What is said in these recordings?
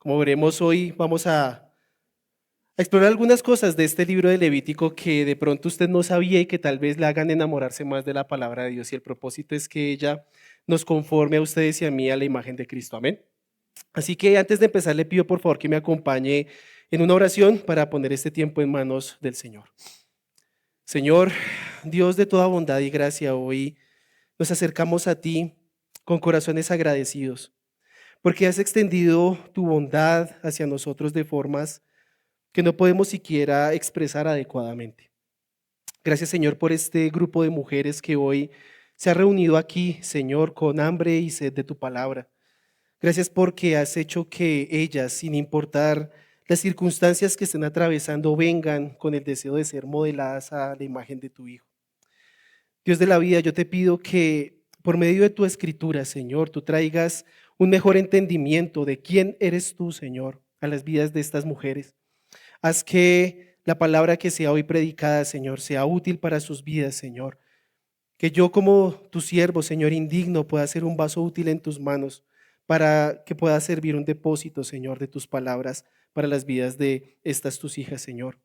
Como veremos hoy, vamos a explorar algunas cosas de este libro de Levítico que de pronto usted no sabía y que tal vez le hagan enamorarse más de la palabra de Dios. Y el propósito es que ella nos conforme a ustedes y a mí a la imagen de Cristo. Amén. Así que antes de empezar, le pido por favor que me acompañe en una oración para poner este tiempo en manos del Señor. Señor, Dios de toda bondad y gracia, hoy nos acercamos a ti con corazones agradecidos, porque has extendido tu bondad hacia nosotros de formas que no podemos siquiera expresar adecuadamente. Gracias, Señor, por este grupo de mujeres que hoy se ha reunido aquí, Señor, con hambre y sed de tu palabra. Gracias porque has hecho que ellas, sin importar las circunstancias que estén atravesando, vengan con el deseo de ser modeladas a la imagen de tu Hijo. Dios de la vida, yo te pido que por medio de tu escritura, Señor, tú traigas un mejor entendimiento de quién eres tú, Señor, a las vidas de estas mujeres. Haz que la palabra que sea hoy predicada, Señor, sea útil para sus vidas, Señor. Que yo como tu siervo, Señor, indigno, pueda ser un vaso útil en tus manos para que pueda servir un depósito, Señor, de tus palabras para las vidas de estas tus hijas, Señor.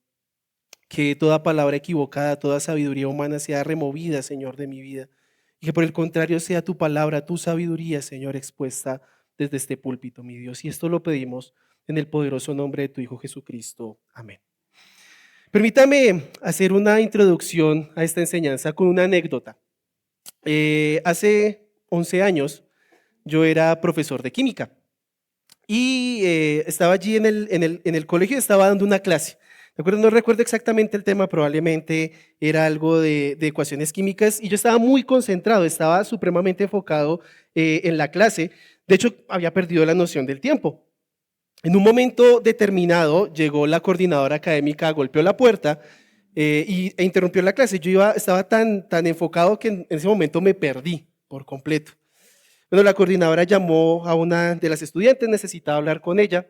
Que toda palabra equivocada, toda sabiduría humana sea removida, Señor, de mi vida. Y que por el contrario sea tu palabra, tu sabiduría, Señor, expuesta desde este púlpito, mi Dios. Y esto lo pedimos en el poderoso nombre de tu Hijo Jesucristo. Amén. Permítame hacer una introducción a esta enseñanza con una anécdota. Hace 11 años yo era profesor de química y estaba allí en el colegio, estaba dando una clase. ¿De acuerdo? No recuerdo exactamente el tema, probablemente era algo de ecuaciones químicas y yo estaba muy concentrado, estaba supremamente enfocado en la clase. De hecho, había perdido la noción del tiempo. En un momento determinado llegó la coordinadora académica, golpeó la puerta e interrumpió la clase. Estaba tan enfocado que en ese momento me perdí por completo. Bueno, la coordinadora llamó a una de las estudiantes, necesitaba hablar con ella.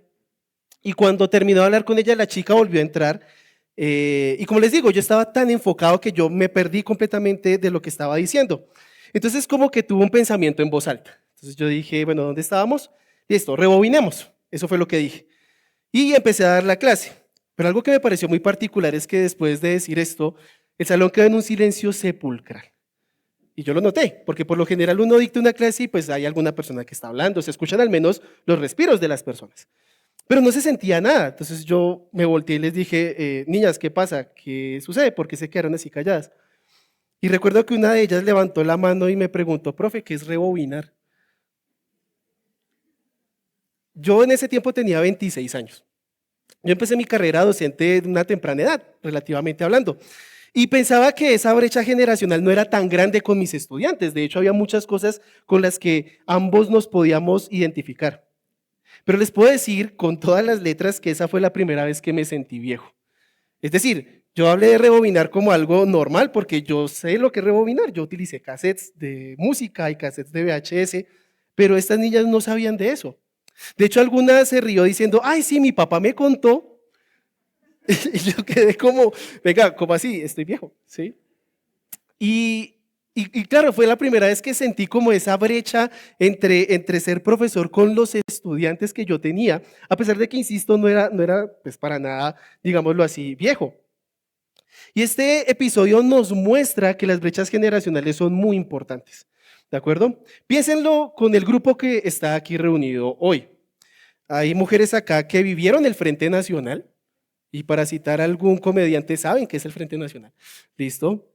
Y cuando terminó de hablar con ella, la chica volvió a entrar. Y como les digo, yo estaba tan enfocado que yo me perdí completamente de lo que estaba diciendo. Entonces como que tuve un pensamiento en voz alta. Entonces yo dije, bueno, ¿dónde estábamos? Listo, rebobinemos. Eso fue lo que dije. Y empecé a dar la clase. Pero algo que me pareció muy particular es que después de decir esto, el salón quedó en un silencio sepulcral. Y yo lo noté, porque por lo general uno dicta una clase y pues hay alguna persona que está hablando, se escuchan al menos los respiros de las personas. Pero no se sentía nada. Entonces yo me volteé y les dije, niñas, ¿qué pasa? ¿Qué sucede? ¿Por qué se quedaron así calladas? Y recuerdo que una de ellas levantó la mano y me preguntó, profe, ¿qué es rebobinar? Yo en ese tiempo tenía 26 años. Yo empecé mi carrera docente de una temprana edad, relativamente hablando. Y pensaba que esa brecha generacional no era tan grande con mis estudiantes. De hecho, había muchas cosas con las que ambos nos podíamos identificar. Pero les puedo decir con todas las letras que esa fue la primera vez que me sentí viejo. Es decir, yo hablé de rebobinar como algo normal porque yo sé lo que es rebobinar. Yo utilicé cassettes de música y cassettes de VHS, pero estas niñas no sabían de eso. De hecho, alguna se rió diciendo, ay, sí, mi papá me contó. Y yo quedé como, venga, ¿cómo así? Estoy viejo, ¿sí? Y claro, fue la primera vez que sentí como esa brecha entre ser profesor con los estudiantes que yo tenía, a pesar de que, insisto, no era pues para nada, digámoslo así, viejo. Y este episodio nos muestra que las brechas generacionales son muy importantes, ¿de acuerdo? Piénsenlo con el grupo que está aquí reunido hoy. Hay mujeres acá que vivieron el Frente Nacional, y para citar a algún comediante, saben qué es el Frente Nacional, ¿listo?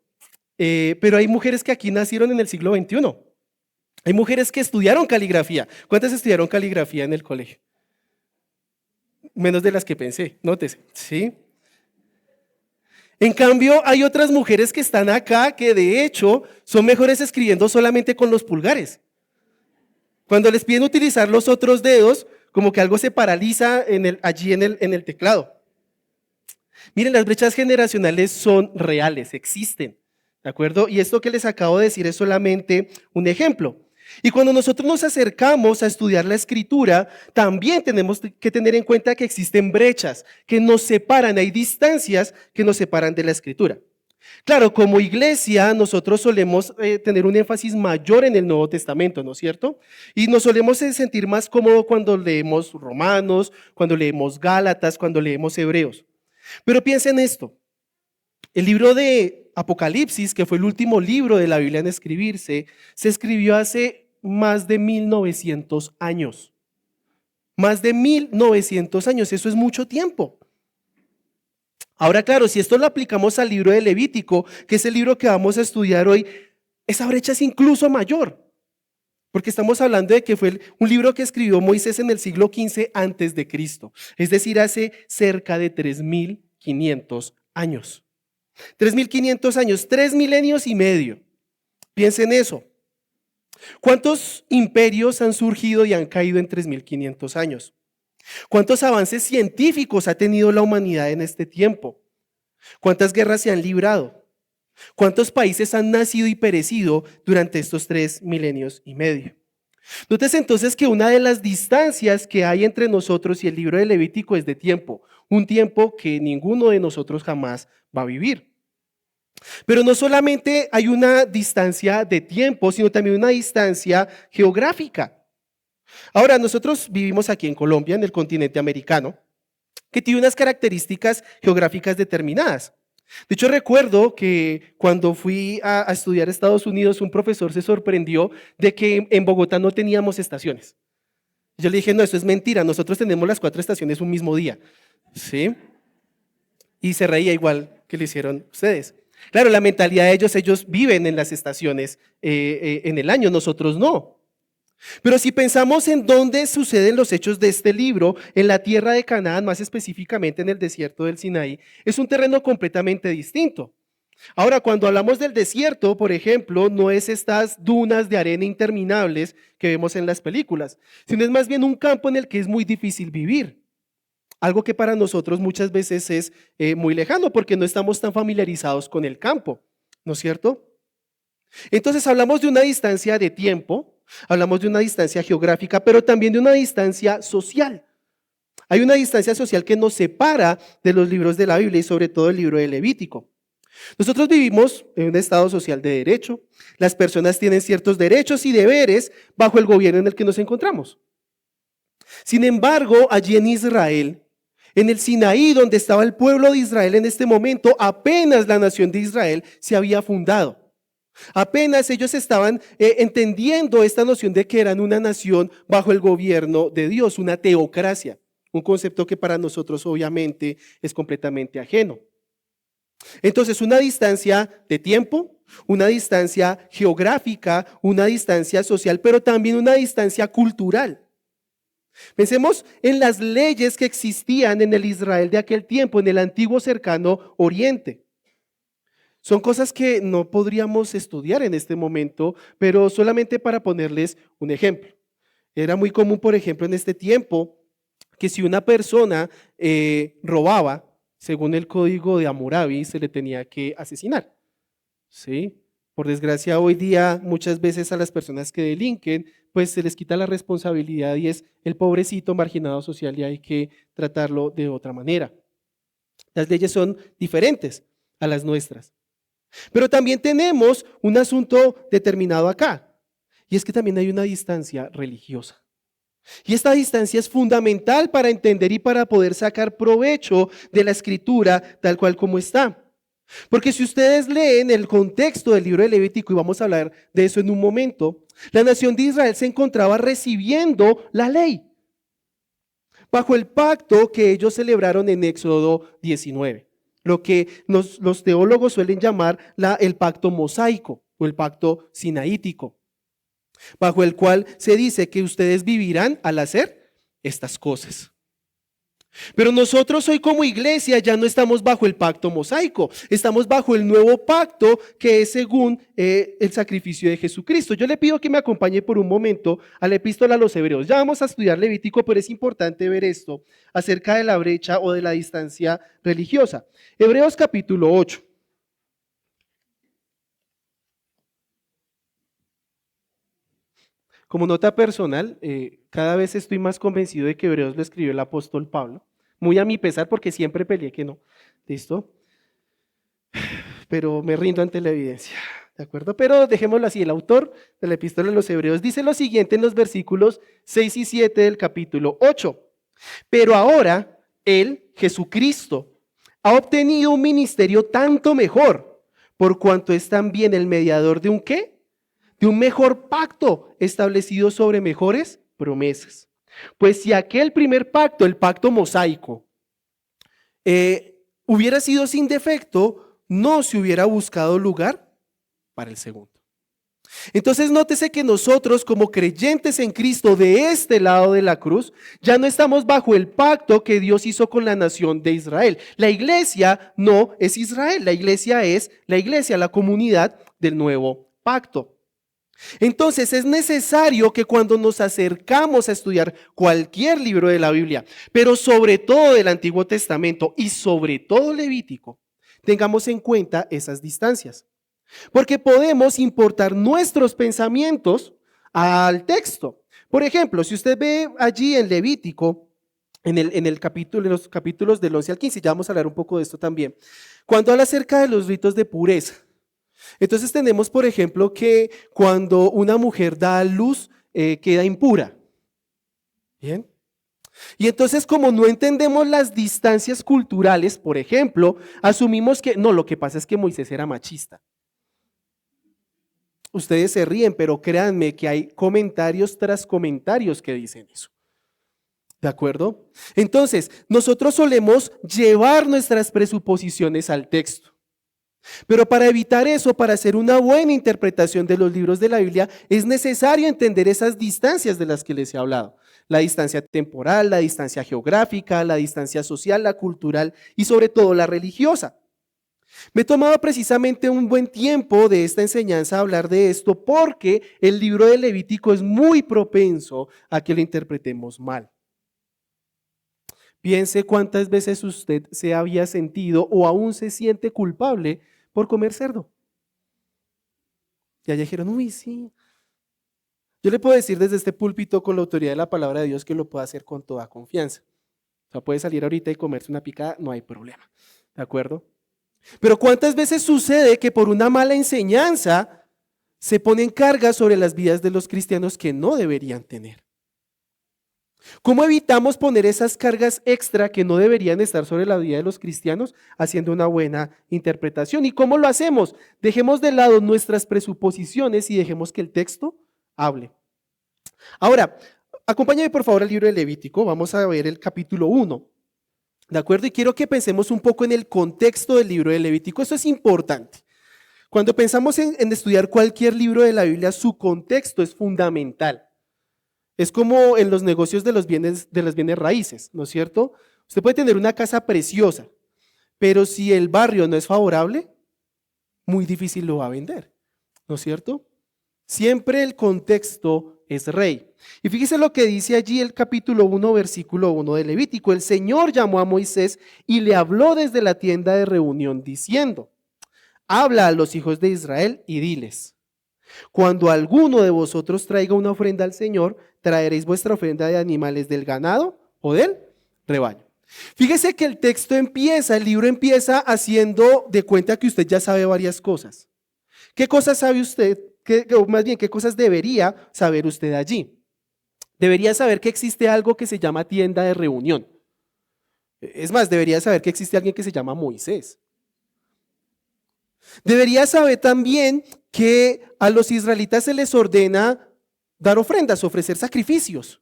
Pero hay mujeres que aquí nacieron en el siglo XXI. Hay mujeres que estudiaron caligrafía. ¿Cuántas estudiaron caligrafía en el colegio? Menos de las que pensé, nótese, ¿sí? En cambio, hay otras mujeres que están acá que de hecho son mejores escribiendo solamente con los pulgares. Cuando les piden utilizar los otros dedos, como que algo se paraliza allí en el teclado. Miren, las brechas generacionales son reales, existen, ¿de acuerdo? Y esto que les acabo de decir es solamente un ejemplo. Y cuando nosotros nos acercamos a estudiar la escritura, también tenemos que tener en cuenta que existen brechas que nos separan, hay distancias que nos separan de la escritura. Claro, como iglesia nosotros solemos tener un énfasis mayor en el Nuevo Testamento, ¿no es cierto? Y nos solemos sentir más cómodos cuando leemos Romanos, cuando leemos Gálatas, cuando leemos Hebreos. Pero piensen esto, el libro de Apocalipsis, que fue el último libro de la Biblia en escribirse, se escribió hace más de 1900 años. Más de 1900 años, eso es mucho tiempo. Ahora, claro, si esto lo aplicamos al libro de Levítico, que es el libro que vamos a estudiar hoy, esa brecha es incluso mayor, porque estamos hablando de que fue un libro que escribió Moisés en el siglo XV antes de Cristo, es decir, hace cerca de 3500 años. 3500 años, 3 milenios y medio. Piensen eso. ¿Cuántos imperios han surgido y han caído en 3500 años? ¿Cuántos avances científicos ha tenido la humanidad en este tiempo? ¿Cuántas guerras se han librado? ¿Cuántos países han nacido y perecido durante estos 3 milenios y medio? Nótese entonces que una de las distancias que hay entre nosotros y el libro de Levítico es de tiempo, un tiempo que ninguno de nosotros jamás va a vivir. Pero no solamente hay una distancia de tiempo, sino también una distancia geográfica. Ahora, nosotros vivimos aquí en Colombia, en el continente americano, que tiene unas características geográficas determinadas. De hecho, recuerdo que cuando fui a estudiar a Estados Unidos, un profesor se sorprendió de que en Bogotá no teníamos estaciones. Yo le dije, no, eso es mentira, nosotros tenemos las 4 estaciones un mismo día. ¿Sí? Y se reía igual que lo hicieron ustedes. Claro, la mentalidad de ellos viven en las estaciones en el año, nosotros no. Pero si pensamos en dónde suceden los hechos de este libro, en la tierra de Canaán, más específicamente en el desierto del Sinaí, es un terreno completamente distinto. Ahora, cuando hablamos del desierto, por ejemplo, no es estas dunas de arena interminables que vemos en las películas, sino es más bien un campo en el que es muy difícil vivir. Algo que para nosotros muchas veces es muy lejano porque no estamos tan familiarizados con el campo, ¿no es cierto? Entonces hablamos de una distancia de tiempo, hablamos de una distancia geográfica, pero también de una distancia social. Hay una distancia social que nos separa de los libros de la Biblia y sobre todo el libro de Levítico. Nosotros vivimos en un estado social de derecho. Las personas tienen ciertos derechos y deberes bajo el gobierno en el que nos encontramos. Sin embargo, allí en Israel, en el Sinaí, donde estaba el pueblo de Israel en este momento, apenas la nación de Israel se había fundado. Apenas ellos estaban entendiendo esta noción de que eran una nación bajo el gobierno de Dios, una teocracia, un concepto que para nosotros obviamente es completamente ajeno. Entonces, una distancia de tiempo, una distancia geográfica, una distancia social, pero también una distancia cultural. Pensemos en las leyes que existían en el Israel de aquel tiempo, en el antiguo cercano Oriente. Son cosas que no podríamos estudiar en este momento, pero solamente para ponerles un ejemplo. Era muy común, por ejemplo, en este tiempo, que si una persona robaba, según el código de Hammurabi, se le tenía que asesinar. ¿Sí? Por desgracia, hoy día muchas veces a las personas que delinquen, pues se les quita la responsabilidad y es el pobrecito marginado social y hay que tratarlo de otra manera. Las leyes son diferentes a las nuestras. Pero también tenemos un asunto determinado acá, y es que también hay una distancia religiosa. Y esta distancia es fundamental para entender y para poder sacar provecho de la escritura tal cual como está. Porque si ustedes leen el contexto del libro de Levítico, y vamos a hablar de eso en un momento, la nación de Israel se encontraba recibiendo la ley bajo el pacto que ellos celebraron en Éxodo 19, lo que los teólogos suelen llamar el pacto mosaico o el pacto sinaítico, bajo el cual se dice que ustedes vivirán al hacer estas cosas. Pero nosotros hoy como iglesia ya no estamos bajo el pacto mosaico, estamos bajo el nuevo pacto que es según el sacrificio de Jesucristo. Yo le pido que me acompañe por un momento a la epístola a los Hebreos. Ya vamos a estudiar Levítico, pero es importante ver esto acerca de la brecha o de la distancia religiosa. Hebreos capítulo 8. Como nota personal, cada vez estoy más convencido de que Hebreos lo escribió el apóstol Pablo, muy a mi pesar porque siempre peleé que no. ¿Listo? pero me rindo ante la evidencia. ¿De acuerdo? Pero dejémoslo así. El autor de la epístola a los Hebreos dice lo siguiente en los versículos 6 y 7 del capítulo 8. Pero ahora él, Jesucristo, ha obtenido un ministerio tanto mejor, por cuanto es también el mediador de un ¿qué? De un mejor pacto establecido sobre mejores promesas. Pues si aquel primer pacto, el pacto mosaico, hubiera sido sin defecto, no se hubiera buscado lugar para el segundo. Entonces nótese que nosotros como creyentes en Cristo de este lado de la cruz, ya no estamos bajo el pacto que Dios hizo con la nación de Israel. La iglesia no es Israel, la iglesia es la comunidad del nuevo pacto. Entonces es necesario que cuando nos acercamos a estudiar cualquier libro de la Biblia, pero sobre todo del Antiguo Testamento y sobre todo Levítico, tengamos en cuenta esas distancias. Porque podemos importar nuestros pensamientos al texto. Por ejemplo, si usted ve allí en Levítico, en los capítulos del 11 al 15, ya vamos a hablar un poco de esto también, cuando habla acerca de los ritos de pureza. Entonces tenemos, por ejemplo, que cuando una mujer da a luz, queda impura. ¿Bien? Y entonces, como no entendemos las distancias culturales, por ejemplo, asumimos que, no, lo que pasa es que Moisés era machista. Ustedes se ríen, pero créanme que hay comentarios tras comentarios que dicen eso. ¿De acuerdo? Entonces, nosotros solemos llevar nuestras presuposiciones al texto. Pero para evitar eso, para hacer una buena interpretación de los libros de la Biblia, es necesario entender esas distancias de las que les he hablado. La distancia temporal, la distancia geográfica, la distancia social, la cultural y sobre todo la religiosa. Me he tomado precisamente un buen tiempo de esta enseñanza a hablar de esto porque el libro de Levítico es muy propenso a que lo interpretemos mal. Piense cuántas veces usted se había sentido o aún se siente culpable por comer cerdo. Ya dijeron, uy, sí. Yo le puedo decir desde este púlpito con la autoridad de la palabra de Dios que lo puedo hacer con toda confianza. O sea, puede salir ahorita y comerse una picada, no hay problema. ¿De acuerdo? Pero ¿cuántas veces sucede que por una mala enseñanza se ponen cargas sobre las vidas de los cristianos que no deberían tener? ¿Cómo evitamos poner esas cargas extra que no deberían estar sobre la vida de los cristianos haciendo una buena interpretación? ¿Y cómo lo hacemos? Dejemos de lado nuestras presuposiciones y dejemos que el texto hable. Ahora, acompáñame por favor al libro de Levítico, vamos a ver el capítulo 1. ¿De acuerdo? Y quiero que pensemos un poco en el contexto del libro de Levítico. Eso es importante. Cuando pensamos en estudiar cualquier libro de la Biblia, su contexto es fundamental. Es como en los negocios de los bienes raíces, ¿no es cierto? Usted puede tener una casa preciosa, pero si el barrio no es favorable, muy difícil lo va a vender, ¿no es cierto? Siempre el contexto es rey. Y fíjese lo que dice allí el capítulo 1, versículo 1 de Levítico. El Señor llamó a Moisés y le habló desde la tienda de reunión diciendo, habla a los hijos de Israel y diles, cuando alguno de vosotros traiga una ofrenda al Señor, traeréis vuestra ofrenda de animales del ganado o del rebaño. Fíjese que el texto empieza, el libro empieza haciendo de cuenta que usted ya sabe varias cosas. ¿Qué cosas sabe usted? O más bien, ¿qué cosas debería saber usted allí? Debería saber que existe algo que se llama tienda de reunión. Es más, debería saber que existe alguien que se llama Moisés. Debería saber también que a los israelitas se les ordena dar ofrendas, ofrecer sacrificios.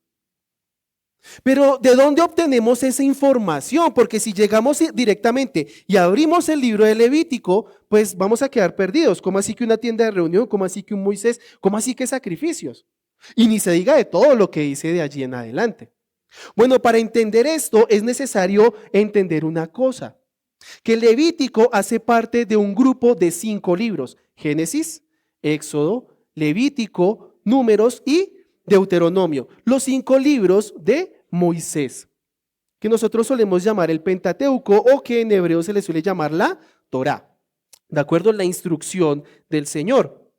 Pero ¿de dónde obtenemos esa información? Porque si llegamos directamente y abrimos el libro de Levítico, pues vamos a quedar perdidos. ¿Cómo así que una tienda de reunión? ¿Cómo así que un Moisés? ¿Cómo así que sacrificios? Y ni se diga de todo lo que dice de allí en adelante. Bueno, para entender esto es necesario entender una cosa, que Levítico hace parte de un grupo de 5 libros: Génesis, Éxodo, Levítico, Números y Deuteronomio, los 5 libros de Moisés, que nosotros solemos llamar el Pentateuco o que en hebreo se le suele llamar la Torá, ¿de acuerdo? La instrucción del Señor.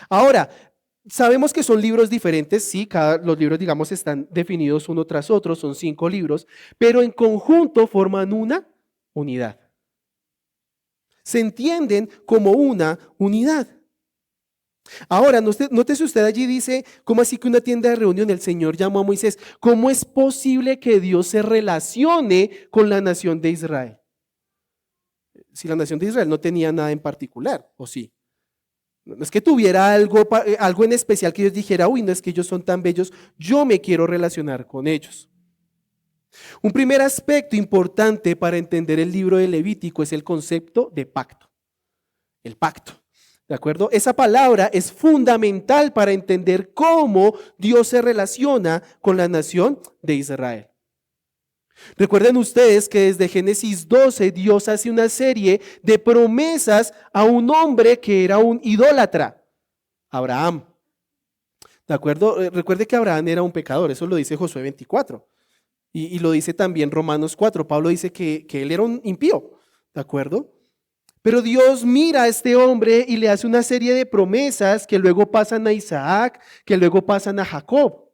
Ahora, sabemos que son libros diferentes, sí, los libros, digamos, están definidos uno tras otro, son 5 libros, pero en conjunto forman una unidad. Se entienden como una unidad. Ahora, nótese usted allí dice, ¿cómo así que una tienda de reunión? El Señor llamó a Moisés. ¿Cómo es posible que Dios se relacione con la nación de Israel? Si la nación de Israel no tenía nada en particular, ¿o sí? No es que tuviera algo en especial que Dios dijera, uy, no es que ellos son tan bellos, yo me quiero relacionar con ellos. Un primer aspecto importante para entender el libro de Levítico es el concepto de pacto. El pacto. ¿De acuerdo? Esa palabra es fundamental para entender cómo Dios se relaciona con la nación de Israel. Recuerden ustedes que desde Génesis 12 Dios hace una serie de promesas a un hombre que era un idólatra, Abraham. ¿De acuerdo? Recuerde que Abraham era un pecador, eso lo dice Josué 24 y lo dice también Romanos 4. Pablo dice que él era un impío, ¿de acuerdo? Pero Dios mira a este hombre y le hace una serie de promesas que luego pasan a Isaac, que luego pasan a Jacob.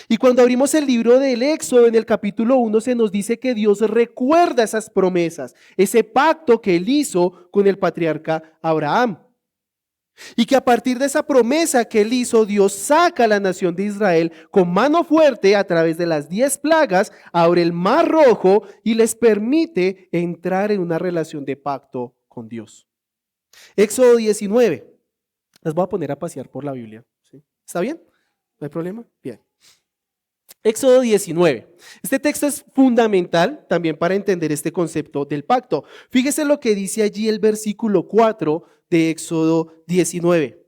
Y cuando abrimos el libro del Éxodo en el capítulo 1 se nos dice que Dios recuerda esas promesas, ese pacto que él hizo con el patriarca Abraham. Y que a partir de esa promesa que él hizo, Dios saca a la nación de Israel con mano fuerte a través de las 10 plagas, abre el mar rojo y les permite entrar en una relación de pacto con Dios. Éxodo 19. Las voy a poner a pasear por la Biblia. ¿Sí? ¿Está bien? ¿No hay problema? Bien. Éxodo 19. Este texto es fundamental también para entender este concepto del pacto. Fíjese lo que dice allí el versículo 4 de Éxodo 19.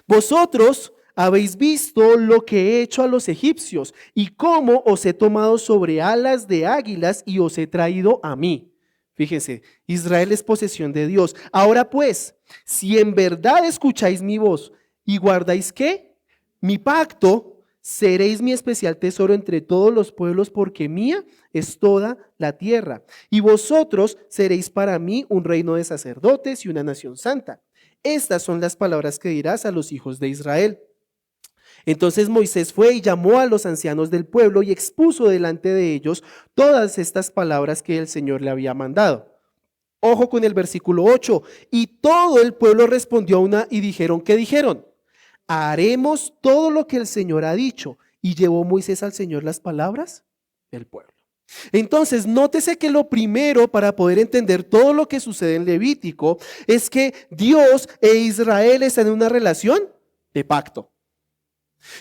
Vosotros habéis visto lo que he hecho a los egipcios y cómo os he tomado sobre alas de águilas y os he traído a mí. Fíjense, Israel es posesión de Dios. Ahora pues, si en verdad escucháis mi voz y guardáis ¿qué? Mi pacto, seréis mi especial tesoro entre todos los pueblos, porque mía es toda la tierra. Y vosotros seréis para mí un reino de sacerdotes y una nación santa. Estas son las palabras que dirás a los hijos de Israel. Entonces Moisés fue y llamó a los ancianos del pueblo y expuso delante de ellos todas estas palabras que el Señor le había mandado. Ojo con el versículo 8. Y todo el pueblo respondió a una y dijeron, ¿qué dijeron? Haremos todo lo que el Señor ha dicho. Y llevó Moisés al Señor las palabras del pueblo. Entonces, nótese que lo primero para poder entender todo lo que sucede en Levítico es que Dios e Israel están en una relación de pacto.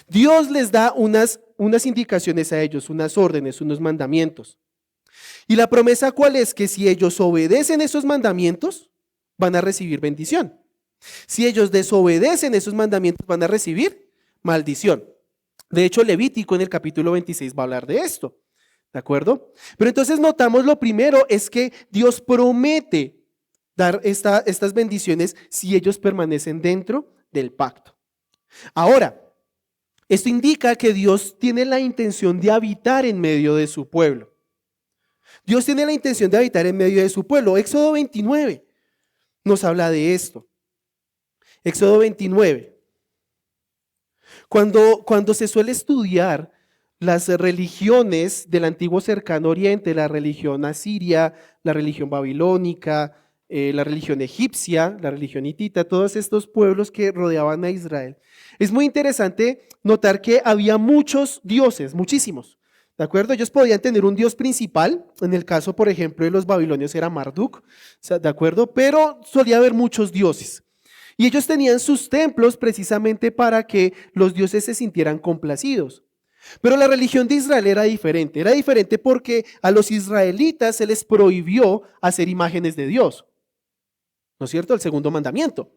Dios les da unas indicaciones a ellos, unas órdenes, unos mandamientos. Y la promesa ¿cuál es? Que si ellos obedecen esos mandamientos, van a recibir bendición. Si ellos desobedecen esos mandamientos, van a recibir maldición. De hecho, Levítico en el capítulo 26 va a hablar de esto. ¿De acuerdo? Pero entonces notamos lo primero es que Dios promete dar estas bendiciones si ellos permanecen dentro del pacto. Ahora, esto indica que Dios tiene la intención de habitar en medio de su pueblo. Dios tiene la intención de habitar en medio de su pueblo. Éxodo 29 nos habla de esto. Éxodo 29. Cuando se suele estudiar las religiones del antiguo cercano oriente, la religión asiria, la religión babilónica, la religión egipcia, la religión hitita, todos estos pueblos que rodeaban a Israel. Es muy interesante notar que había muchos dioses, muchísimos, ¿de acuerdo? Ellos podían tener un dios principal, en el caso, por ejemplo, de los babilonios era Marduk, ¿de acuerdo? Pero solía haber muchos dioses. Y ellos tenían sus templos precisamente para que los dioses se sintieran complacidos. Pero la religión de Israel era diferente porque a los israelitas se les prohibió hacer imágenes de Dios, ¿no es cierto? El segundo mandamiento.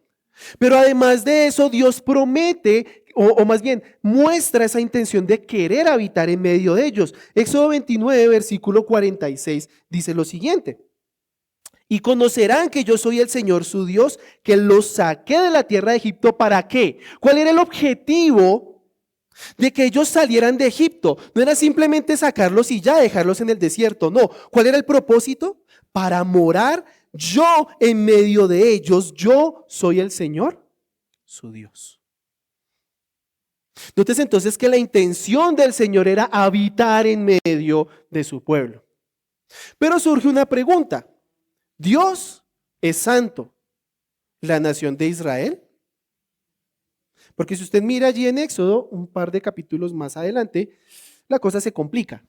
Pero además de eso, Dios promete, o más bien muestra esa intención de querer habitar en medio de ellos. Éxodo 29, versículo 46, dice lo siguiente. Y conocerán que yo soy el Señor su Dios, que los saqué de la tierra de Egipto. ¿Para qué? ¿Cuál era el objetivo de que ellos salieran de Egipto? No era simplemente sacarlos y ya dejarlos en el desierto, no. ¿Cuál era el propósito? Para morar yo en medio de ellos. Yo soy el Señor su Dios. Notes entonces que la intención del Señor era habitar en medio de su pueblo. Pero surge una pregunta. ¿Dios es santo la nación de Israel? Porque si usted mira allí en Éxodo, un par de capítulos más adelante, la cosa se complica,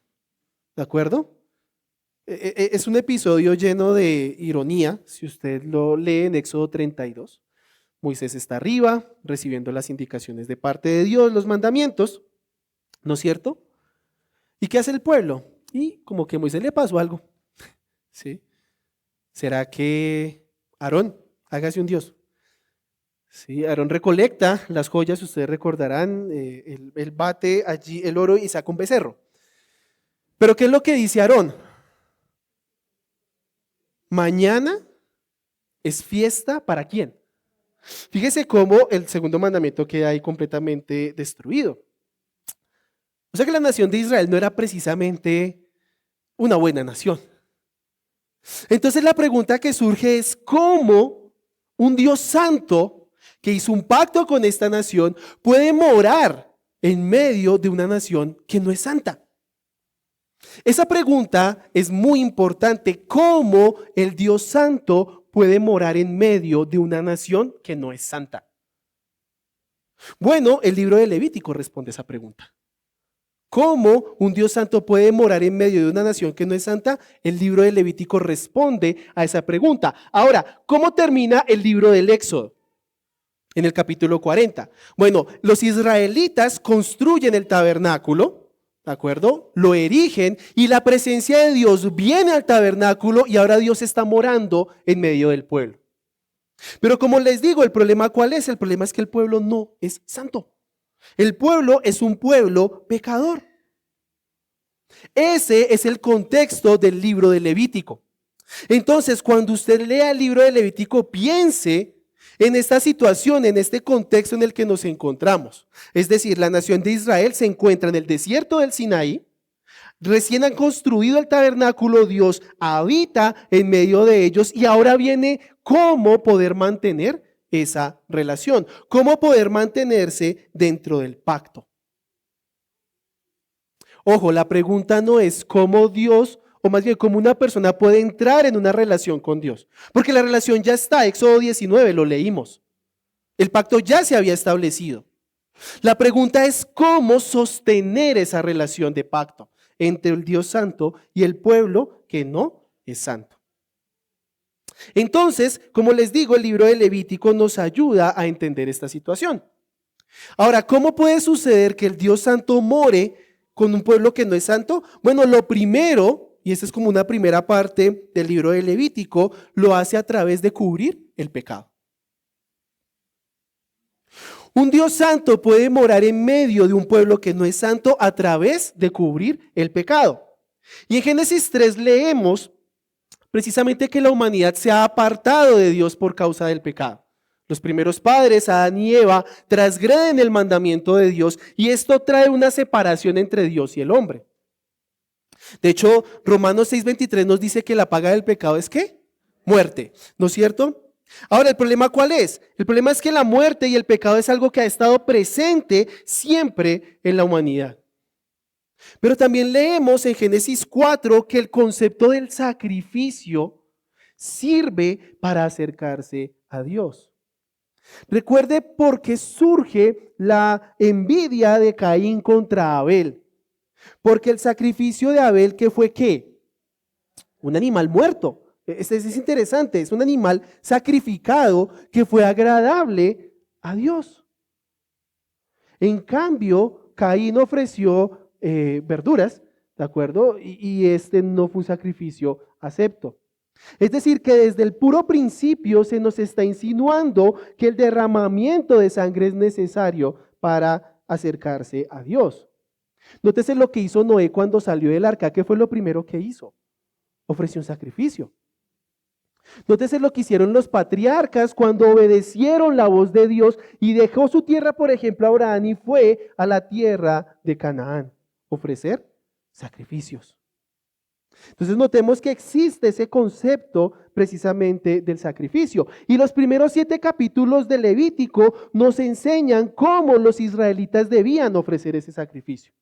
¿de acuerdo? Es un episodio lleno de ironía, si usted lo lee en Éxodo 32. Moisés está arriba, recibiendo las indicaciones de parte de Dios, los mandamientos, ¿no es cierto? ¿Y qué hace el pueblo? Y como que a Moisés le pasó algo, ¿sí? ¿Será que Aarón, hágase un Dios? Sí, Aarón recolecta las joyas, ustedes recordarán, él bate allí el oro y saca un becerro. Pero ¿qué es lo que dice Aarón? Mañana es fiesta ¿para quién? Fíjese cómo el segundo mandamiento queda ahí completamente destruido. O sea que la nación de Israel no era precisamente una buena nación. Entonces la pregunta que surge es ¿cómo un Dios santo que hizo un pacto con esta nación puede morar en medio de una nación que no es santa? Esa pregunta es muy importante. ¿Cómo el Dios santo puede morar en medio de una nación que no es santa? Bueno, el libro de Levítico responde esa pregunta. ¿Cómo un Dios santo puede morar en medio de una nación que no es santa? El libro de Levítico responde a esa pregunta. Ahora, ¿cómo termina el libro del Éxodo? En el capítulo 40. Bueno, los israelitas construyen el tabernáculo, ¿de acuerdo? Lo erigen y la presencia de Dios viene al tabernáculo y ahora Dios está morando en medio del pueblo. Pero como les digo, ¿el problema cuál es? El problema es que el pueblo no es santo. El pueblo es un pueblo pecador. Ese es el contexto del libro de Levítico. Entonces, cuando usted lea el libro de Levítico, piense en esta situación, en este contexto en el que nos encontramos. Es decir, la nación de Israel se encuentra en el desierto del Sinaí, recién han construido el tabernáculo, Dios habita en medio de ellos y ahora viene cómo poder mantener esa relación, cómo poder mantenerse dentro del pacto. Ojo, la pregunta no es cómo Dios, o más bien cómo una persona puede entrar en una relación con Dios, porque la relación ya está, Éxodo 19 lo leímos, el pacto ya se había establecido. La pregunta es cómo sostener esa relación de pacto entre el Dios santo y el pueblo que no es santo. Entonces, como les digo, el libro de Levítico nos ayuda a entender esta situación. Ahora, ¿cómo puede suceder que el Dios santo more con un pueblo que no es santo? Bueno, lo primero, y esta es como una primera parte del libro de Levítico, lo hace a través de cubrir el pecado. Un Dios santo puede morar en medio de un pueblo que no es santo a través de cubrir el pecado. Y en Génesis 3 leemos precisamente que la humanidad se ha apartado de Dios por causa del pecado. Los primeros padres, Adán y Eva, transgreden el mandamiento de Dios y esto trae una separación entre Dios y el hombre. De hecho, Romanos 6:23 nos dice que la paga del pecado es ¿qué? Muerte, ¿no es cierto? Ahora, ¿el problema cuál es? El problema es que la muerte y el pecado es algo que ha estado presente siempre en la humanidad. Pero también leemos en Génesis 4 que el concepto del sacrificio sirve para acercarse a Dios. Recuerde por qué surge la envidia de Caín contra Abel. Porque el sacrificio de Abel, ¿qué fue qué? Un animal muerto. Es interesante, es un animal sacrificado que fue agradable a Dios. En cambio, Caín ofreció verduras, ¿de acuerdo? Y este no fue un sacrificio acepto. Es decir, que desde el puro principio se nos está insinuando que el derramamiento de sangre es necesario para acercarse a Dios. Nótese lo que hizo Noé cuando salió del arca. ¿Qué fue lo primero que hizo? Ofreció un sacrificio. Nótese lo que hicieron los patriarcas cuando obedecieron la voz de Dios y dejó su tierra, por ejemplo, Abraham, y fue a la tierra de Canaán. Ofrecer sacrificios. Entonces notemos que existe ese concepto precisamente del sacrificio. Y los primeros 7 capítulos de Levítico nos enseñan cómo los israelitas debían ofrecer ese sacrificio.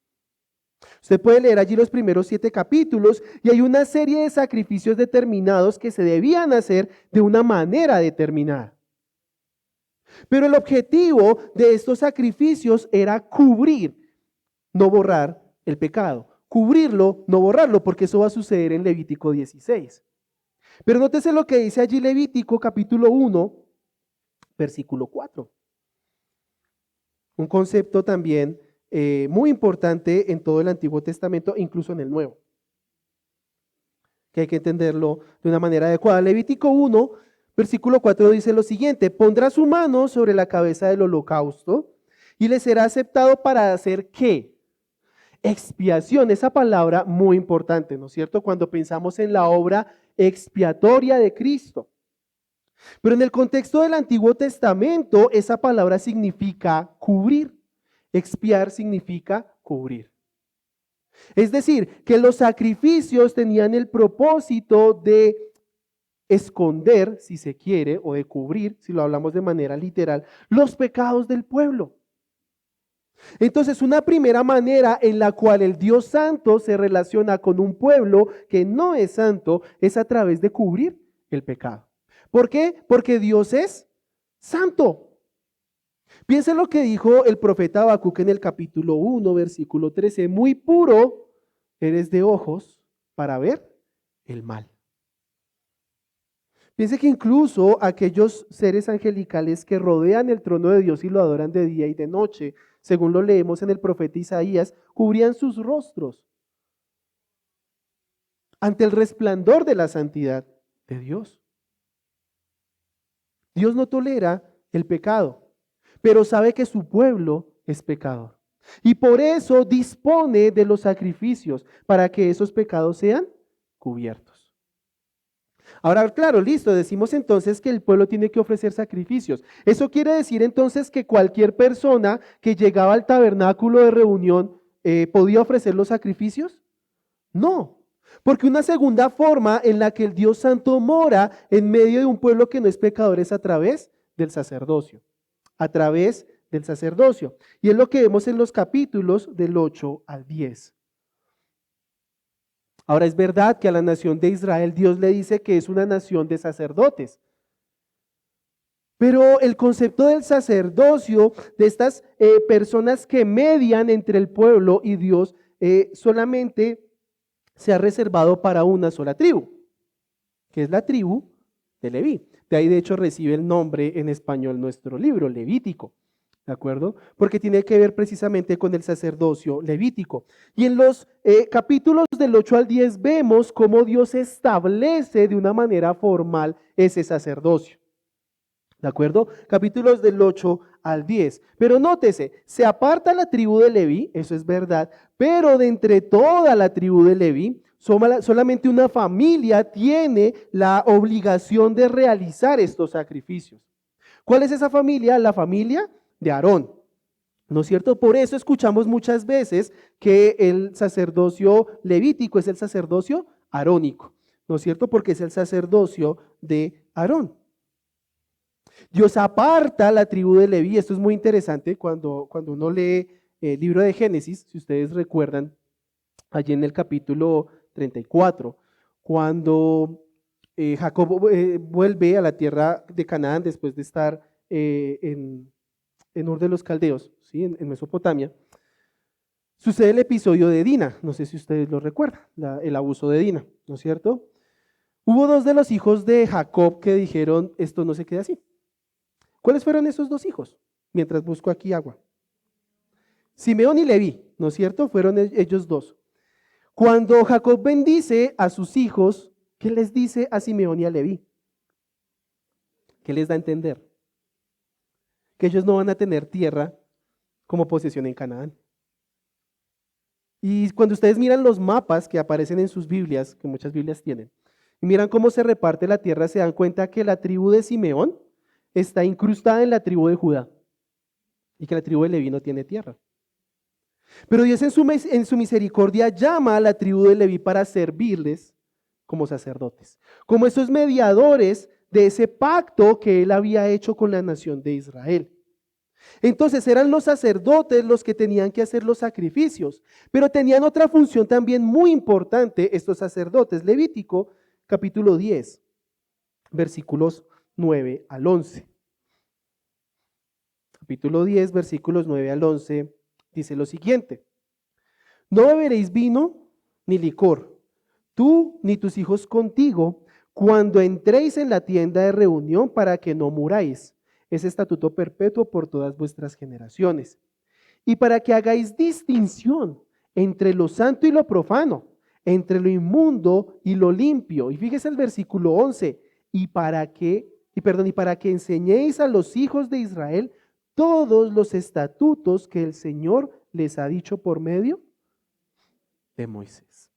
Usted puede leer allí los primeros 7 capítulos y hay una serie de sacrificios determinados que se debían hacer de una manera determinada. Pero el objetivo de estos sacrificios era cubrir, no borrar el pecado. Cubrirlo, no borrarlo, porque eso va a suceder en Levítico 16. Pero nótese lo que dice allí Levítico capítulo 1, versículo 4. Un concepto también muy importante en todo el Antiguo Testamento, incluso en el Nuevo, que hay que entenderlo de una manera adecuada. Levítico 1, versículo 4 dice lo siguiente: pondrá su mano sobre la cabeza del holocausto y le será aceptado para hacer ¿qué? Expiación. Esa palabra muy importante, ¿no es cierto? Cuando pensamos en la obra expiatoria de Cristo. Pero en el contexto del Antiguo Testamento, esa palabra significa cubrir. Expiar significa cubrir. Es decir, que los sacrificios tenían el propósito de esconder, si se quiere, o de cubrir, si lo hablamos de manera literal, los pecados del pueblo. Entonces, una primera manera en la cual el Dios Santo se relaciona con un pueblo que no es santo es a través de cubrir el pecado. ¿Por qué? Porque Dios es santo. Piensen lo que dijo el profeta Habacuc en el capítulo 1, versículo 13. Muy puro eres de ojos para ver el mal. Piense que incluso aquellos seres angelicales que rodean el trono de Dios y lo adoran de día y de noche, según lo leemos en el profeta Isaías, cubrían sus rostros ante el resplandor de la santidad de Dios. Dios no tolera el pecado, pero sabe que su pueblo es pecador. Y por eso dispone de los sacrificios para que esos pecados sean cubiertos. Ahora, claro, listo, decimos entonces que el pueblo tiene que ofrecer sacrificios. ¿Eso quiere decir entonces que cualquier persona que llegaba al tabernáculo de reunión podía ofrecer los sacrificios? No, porque una segunda forma en la que el Dios Santo mora en medio de un pueblo que no es pecador es a través del sacerdocio. A través del sacerdocio. Y es lo que vemos en los capítulos del 8 al 10. Ahora, es verdad que a la nación de Israel Dios le dice que es una nación de sacerdotes. Pero el concepto del sacerdocio, de estas personas que median entre el pueblo y Dios, solamente se ha reservado para una sola tribu, que es la tribu de Leví. De ahí de hecho recibe el nombre en español nuestro libro, Levítico. ¿De acuerdo? Porque tiene que ver precisamente con el sacerdocio levítico. Y en los capítulos del 8 al 10 vemos cómo Dios establece de una manera formal ese sacerdocio. ¿De acuerdo? Capítulos del 8 al 10. Pero nótese, se aparta la tribu de Leví, eso es verdad, pero de entre toda la tribu de Leví, solamente una familia tiene la obligación de realizar estos sacrificios. ¿Cuál es esa familia? La familia de Aarón, ¿no es cierto? Por eso escuchamos muchas veces que el sacerdocio levítico es el sacerdocio arónico, ¿no es cierto? Porque es el sacerdocio de Aarón. Dios aparta la tribu de Leví. Esto es muy interesante cuando uno lee el libro de Génesis, si ustedes recuerdan, allí en el capítulo 34, cuando Jacob vuelve a la tierra de Canaán después de estar en Ur de los Caldeos, ¿sí? en Mesopotamia, sucede el episodio de Dina. No sé si ustedes lo recuerdan, el abuso de Dina, ¿no es cierto? Hubo 2 de los hijos de Jacob que dijeron, esto no se queda así. ¿Cuáles fueron esos 2 hijos? Mientras busco aquí agua. Simeón y Leví, ¿no es cierto? Fueron ellos 2. Cuando Jacob bendice a sus hijos, ¿qué les dice a Simeón y a Leví? ¿Qué les da a entender? Que ellos no van a tener tierra como posesión en Canaán. Y cuando ustedes miran los mapas que aparecen en sus Biblias, que muchas Biblias tienen, y miran cómo se reparte la tierra, se dan cuenta que la tribu de Simeón está incrustada en la tribu de Judá y que la tribu de Leví no tiene tierra. Pero Dios en su misericordia llama a la tribu de Leví para servirles como sacerdotes, como esos mediadores de ese pacto que él había hecho con la nación de Israel. Entonces eran los sacerdotes los que tenían que hacer los sacrificios, pero tenían otra función también muy importante estos sacerdotes. Levítico capítulo 10, versículos 9 al 11. Capítulo 10, versículos 9 al 11, dice lo siguiente: no beberéis vino ni licor, tú ni tus hijos contigo, cuando entréis en la tienda de reunión, para que no muráis. Es estatuto perpetuo por todas vuestras generaciones. Y para que hagáis distinción entre lo santo y lo profano, entre lo inmundo y lo limpio. Y fíjese el versículo 11, y para que enseñéis a los hijos de Israel todos los estatutos que el Señor les ha dicho por medio de Moisés.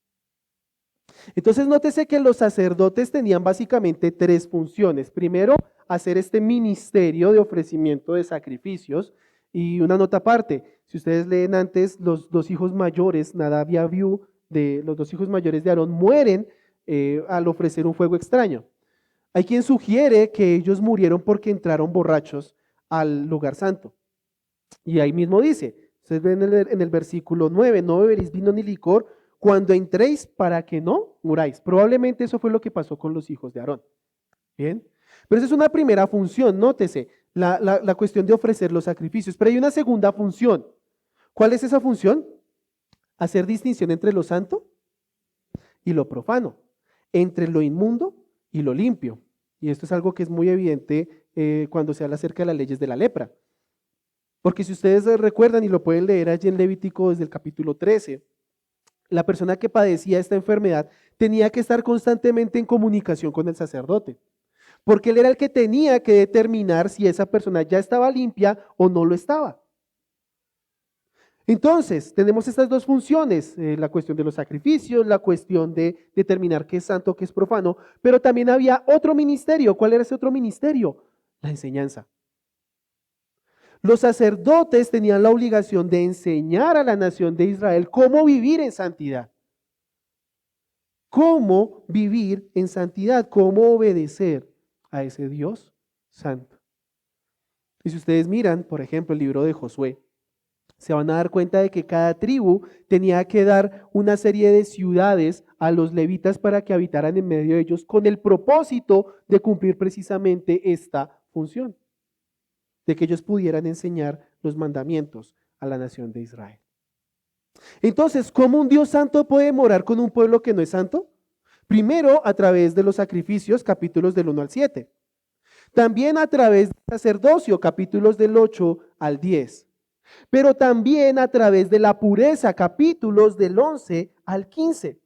Entonces nótese que los sacerdotes tenían básicamente tres funciones. Primero, hacer este ministerio de ofrecimiento de sacrificios. Y una nota aparte, si ustedes leen antes, los dos hijos mayores, Nadab y Abiú, los dos hijos mayores de Aarón, mueren al ofrecer un fuego extraño. Hay quien sugiere que ellos murieron porque entraron borrachos al lugar santo. Y ahí mismo dice, ustedes ven en el versículo 9, no beberéis vino ni licor cuando entréis, para que no muráis. Probablemente eso fue lo que pasó con los hijos de Aarón. Bien, pero esa es una primera función, nótese, la cuestión de ofrecer los sacrificios. Pero hay una segunda función. ¿Cuál es esa función? Hacer distinción entre lo santo y lo profano, entre lo inmundo y lo limpio. Y esto es algo que es muy evidente cuando se habla acerca de las leyes de la lepra. Porque si ustedes recuerdan y lo pueden leer allí en Levítico desde el capítulo 13, la persona que padecía esta enfermedad tenía que estar constantemente en comunicación con el sacerdote, porque él era el que tenía que determinar si esa persona ya estaba limpia o no lo estaba. Entonces, tenemos estas dos funciones, la cuestión de los sacrificios, la cuestión de determinar qué es santo, qué es profano, pero también había otro ministerio. ¿Cuál era ese otro ministerio? La enseñanza. Los sacerdotes tenían la obligación de enseñar a la nación de Israel cómo vivir en santidad. Cómo vivir en santidad, cómo obedecer a ese Dios santo. Y si ustedes miran, por ejemplo, el libro de Josué, se van a dar cuenta de que cada tribu tenía que dar una serie de ciudades a los levitas para que habitaran en medio de ellos con el propósito de cumplir precisamente esta función, de que ellos pudieran enseñar los mandamientos a la nación de Israel. Entonces, ¿cómo un Dios santo puede morar con un pueblo que no es santo? Primero, a través de los sacrificios, capítulos del 1 al 7. También a través del sacerdocio, capítulos del 8 al 10. Pero también a través de la pureza, capítulos del 11 al 15.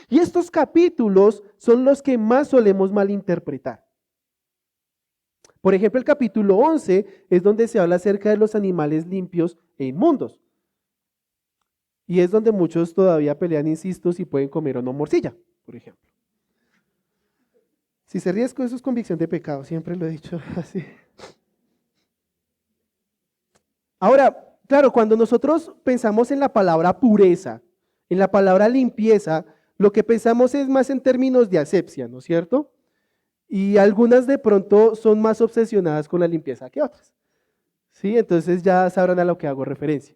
Y estos capítulos son los que más solemos malinterpretar. Por ejemplo, el capítulo 11 es donde se habla acerca de los animales limpios e inmundos. Y es donde muchos todavía pelean, insisto, si pueden comer o no morcilla, por ejemplo. Si se riesgo, eso es convicción de pecado, siempre lo he dicho así. Ahora, claro, cuando nosotros pensamos en la palabra pureza, en la palabra limpieza, lo que pensamos es más en términos de asepsia, ¿no es cierto? Y algunas de pronto son más obsesionadas con la limpieza que otras. ¿Sí? Entonces ya sabrán a lo que hago referencia.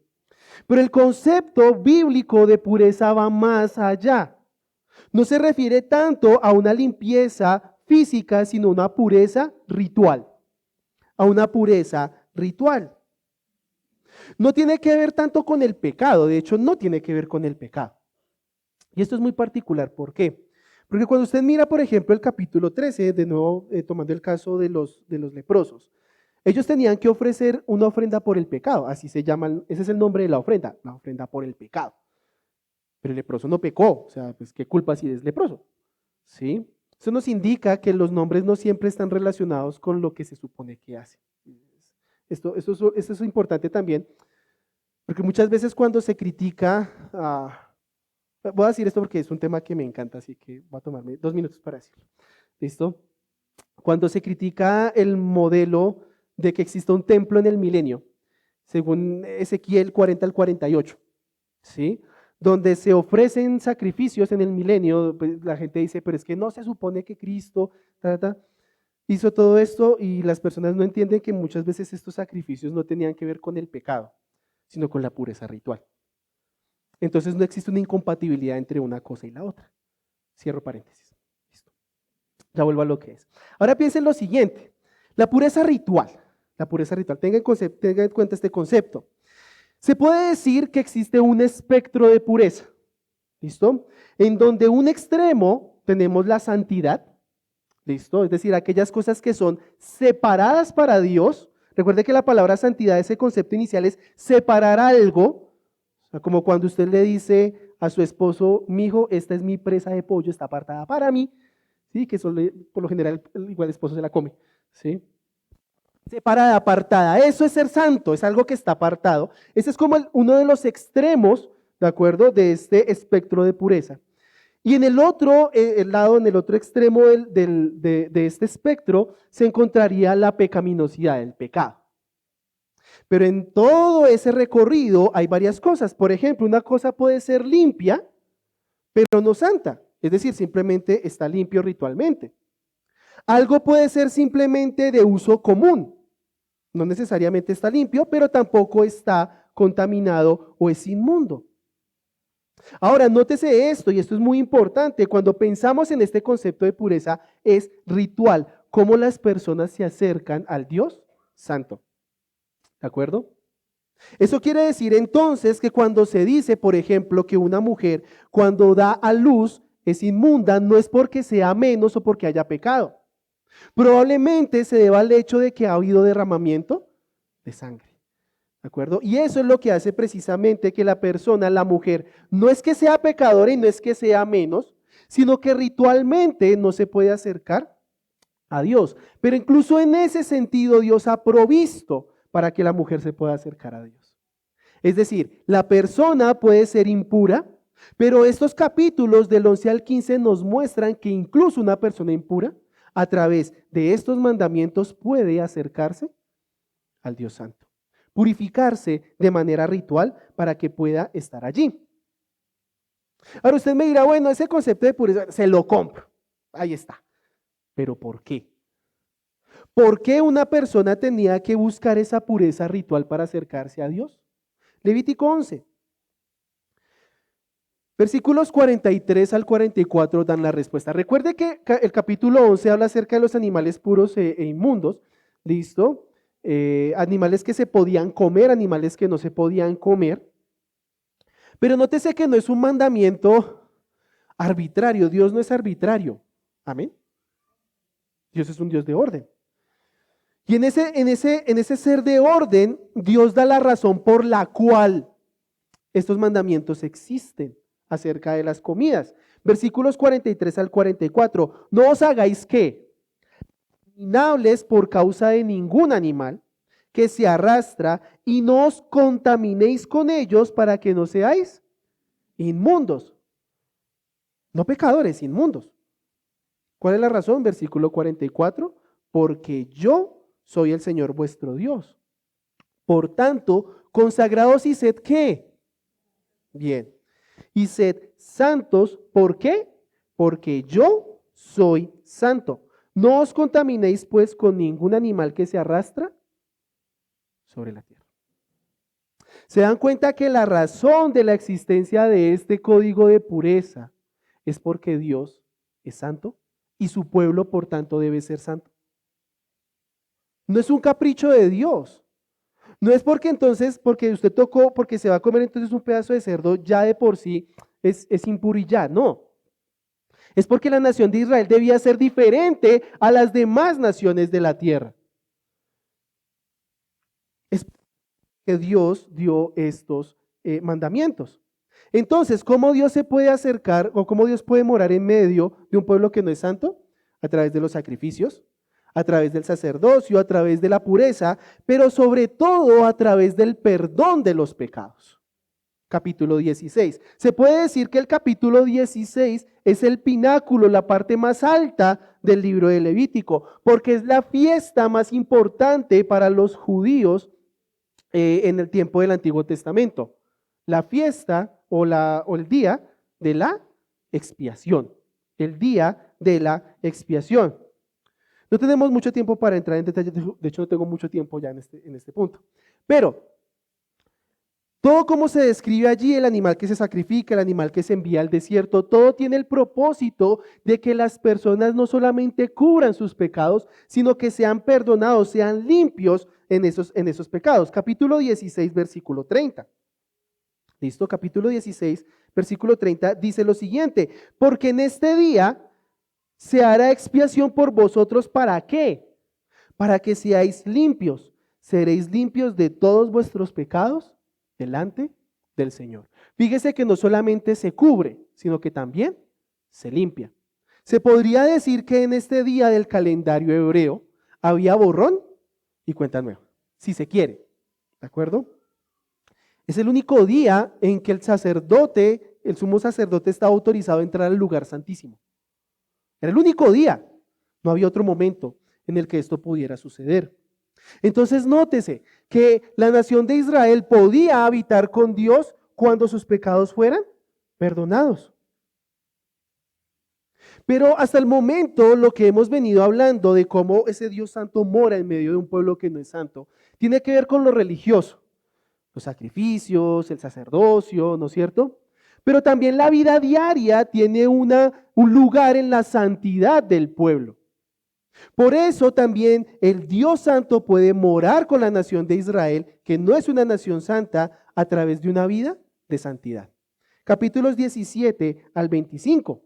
Pero el concepto bíblico de pureza va más allá. No se refiere tanto a una limpieza física, sino a una pureza ritual. A una pureza ritual. No tiene que ver tanto con el pecado, de hecho no tiene que ver con el pecado. Y esto es muy particular, ¿por qué? Porque cuando usted mira, por ejemplo, el capítulo 13, de nuevo tomando el caso de los leprosos, ellos tenían que ofrecer una ofrenda por el pecado, así se llaman, ese es el nombre de la ofrenda por el pecado. Pero el leproso no pecó, o sea, pues qué culpa si es leproso, ¿sí? Eso nos indica que los nombres no siempre están relacionados con lo que se supone que hace. Esto es importante también, porque muchas veces cuando se critica, voy a decir esto porque es un tema que me encanta, así que voy a tomarme 2 minutos para decirlo. ¿Listo? Cuando se critica el modelo de que exista un templo en el milenio, según Ezequiel 40 al 48, ¿sí? Donde se ofrecen sacrificios en el milenio, pues la gente dice, pero es que no se supone que Cristo, hizo todo esto y las personas no entienden que muchas veces estos sacrificios no tenían que ver con el pecado, sino con la pureza ritual. Entonces no existe una incompatibilidad entre una cosa y la otra. Cierro paréntesis. Listo. Ya vuelvo a lo que es. Ahora piensen lo siguiente. La pureza ritual. Tengan en cuenta este concepto. Se puede decir que existe un espectro de pureza. ¿Listo? En donde un extremo tenemos la santidad. ¿Listo? Es decir, aquellas cosas que son separadas para Dios. Recuerde que la palabra santidad, ese concepto inicial es separar algo. O sea, como cuando usted le dice a su esposo, mijo, esta es mi presa de pollo, está apartada para mí. ¿Sí? Que por lo general igual el esposo se la come. ¿Sí? Separada, apartada. Eso es ser santo, es algo que está apartado. Ese es como uno de los extremos, ¿de acuerdo?, de este espectro de pureza. Y en el otro lado, en el otro extremo de este espectro, se encontraría la pecaminosidad, el pecado. Pero en todo ese recorrido hay varias cosas. Por ejemplo, una cosa puede ser limpia, pero no santa. Es decir, simplemente está limpio ritualmente. Algo puede ser simplemente de uso común. No necesariamente está limpio, pero tampoco está contaminado o es inmundo. Ahora, nótese esto, y esto es muy importante, cuando pensamos en este concepto de pureza, es ritual, cómo las personas se acercan al Dios Santo. ¿De acuerdo? Eso quiere decir entonces que cuando se dice, por ejemplo, que una mujer cuando da a luz es inmunda, no es porque sea menos o porque haya pecado. Probablemente se deba al hecho de que ha habido derramamiento de sangre. ¿De acuerdo? Y eso es lo que hace precisamente que la persona, la mujer, no es que sea pecadora y no es que sea menos, sino que ritualmente no se puede acercar a Dios. Pero incluso en ese sentido Dios ha provisto para que la mujer se pueda acercar a Dios. Es decir, la persona puede ser impura, pero estos capítulos del 11 al 15 nos muestran que incluso una persona impura, a través de estos mandamientos, puede acercarse al Dios Santo. Purificarse de manera ritual para que pueda estar allí. Ahora usted me dirá, bueno, ese concepto de pureza se lo compro. Ahí está. ¿Pero por qué? ¿Por qué una persona tenía que buscar esa pureza ritual para acercarse a Dios? Levítico 11. Versículos 43 al 44 dan la respuesta. Recuerde que el capítulo 11 habla acerca de los animales puros e inmundos. ¿Listo? Animales que se podían comer, animales que no se podían comer. Pero nótese que no es un mandamiento arbitrario. Dios no es arbitrario. Amén. Dios es un Dios de orden. Y en ese ser de orden, Dios da la razón por la cual estos mandamientos existen acerca de las comidas. Versículos 43 al 44. No os hagáis ¿qué? Abominables por causa de ningún animal que se arrastra y no os contaminéis con ellos para que no seáis inmundos. No pecadores, inmundos. ¿Cuál es la razón? Versículo 44. Porque yo soy el Señor vuestro Dios. Por tanto, consagrados y sed ¿qué? Bien. Y sed santos, ¿por qué? Porque yo soy santo. No os contaminéis pues con ningún animal que se arrastra sobre la tierra. ¿Se dan cuenta que la razón de la existencia de este código de pureza es porque Dios es santo y su pueblo por tanto debe ser santo? No es un capricho de Dios. No es porque entonces, porque usted tocó, porque se va a comer entonces un pedazo de cerdo, ya de por sí es impuro y ya, no. Es porque la nación de Israel debía ser diferente a las demás naciones de la tierra. Es que Dios dio estos mandamientos. Entonces, ¿cómo Dios se puede acercar o cómo Dios puede morar en medio de un pueblo que no es santo? A través de los sacrificios, a través del sacerdocio, a través de la pureza, pero sobre todo a través del perdón de los pecados. Capítulo 16. Se puede decir que el capítulo 16 es el pináculo, la parte más alta del libro de Levítico, porque es la fiesta más importante para los judíos en el tiempo del Antiguo Testamento. La fiesta o el día de la expiación. El día de la expiación. No tenemos mucho tiempo para entrar en detalle, de hecho no tengo mucho tiempo ya en este punto. Pero todo como se describe allí, el animal que se sacrifica, el animal que se envía al desierto, todo tiene el propósito de que las personas no solamente cubran sus pecados, sino que sean perdonados, sean limpios en esos pecados. Capítulo 16, versículo 30. ¿Listo? Capítulo 16, versículo 30 dice lo siguiente: porque en este día se hará expiación por vosotros, ¿para qué? Para que seáis limpios. Seréis limpios de todos vuestros pecados delante del Señor. Fíjese que no solamente se cubre, sino que también se limpia. Se podría decir que en este día del calendario hebreo había borrón y cuenta nueva, si se quiere, ¿de acuerdo? Es el único día en que el sacerdote, el sumo sacerdote, estaba autorizado a entrar al lugar santísimo. Era el único día, no había otro momento en el que esto pudiera suceder. Entonces nótese que la nación de Israel podía habitar con Dios cuando sus pecados fueran perdonados. Pero hasta el momento lo que hemos venido hablando de cómo ese Dios santo mora en medio de un pueblo que no es santo, tiene que ver con lo religioso, los sacrificios, el sacerdocio, ¿no es cierto? Pero también la vida diaria tiene un lugar en la santidad del pueblo. Por eso también el Dios Santo puede morar con la nación de Israel, que no es una nación santa, a través de una vida de santidad. Capítulos 17 al 25.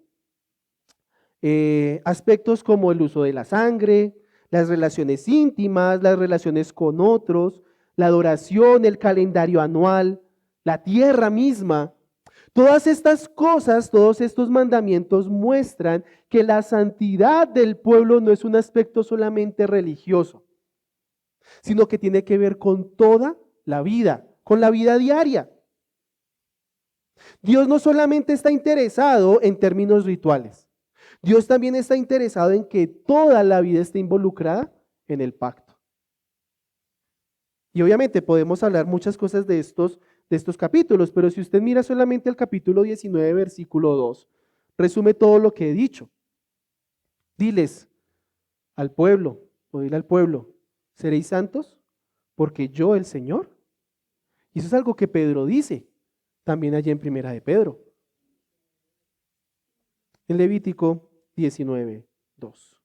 Aspectos como el uso de la sangre, las relaciones íntimas, las relaciones con otros, la adoración, el calendario anual, la tierra misma. Todas estas cosas, todos estos mandamientos muestran que la santidad del pueblo no es un aspecto solamente religioso, sino que tiene que ver con toda la vida, con la vida diaria. Dios no solamente está interesado en términos rituales, Dios también está interesado en que toda la vida esté involucrada en el pacto. Y obviamente podemos hablar muchas cosas de estos capítulos, pero si usted mira solamente el capítulo 19, versículo 2, resume todo lo que he dicho. Diles al pueblo, o dile al pueblo, ¿seréis santos? Porque yo, el Señor. Y eso es algo que Pedro dice, también allí en Primera de Pedro. En Levítico 19, 2.